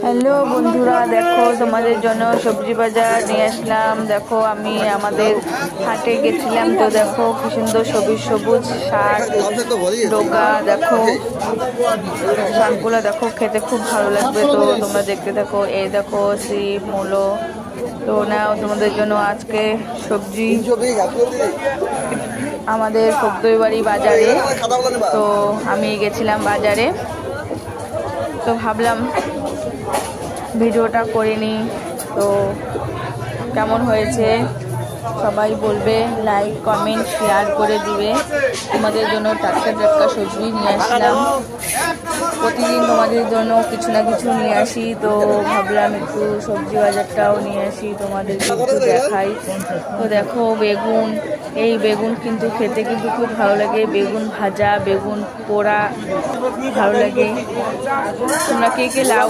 Hello বন্ধুরা, দেখো তোমাদের জন্য সবজি বাজার নিয়ে আসলাম। দেখো আমি আমাদের হাটে গেছিলাম, তো দেখো কি সুন্দর সবুজ সবুজ শাক ডোকা। দেখো শাকগুলো দেখো, খেতে খুব ভালো লাগবে, তো তোমরা দেখতে থাকো। এই দেখো সিম মূলো, তো নাও তোমাদের জন্য আজকে সবজি আমাদের ফকদইবাড়ি বাজারে। তো আমি গেছিলাম বাজারে, তো ভাবলাম ভিডিওটা করে নিই। তো কেমন হয়েছে সবাই বলবে, লাইক কমেন্ট শেয়ার করে দিবে। তোমাদের জন্য টাটকা টাটকা সবজি নিয়ে আসলাম। প্রতিদিন তোমাদের জন্য কিছু না কিছু নিয়ে আসি, তো ভাবলাম একটু সবজি বাজারটাও নিয়ে আসি, তোমাদেরকে একটু দেখাই। তো দেখো বেগুন, এই বেগুন কিন্তু খেতে কিন্তু খুব ভালো লাগে। বেগুন ভাজা, বেগুন পোড়া ভালো লাগে। তোমরা কে কে লাউ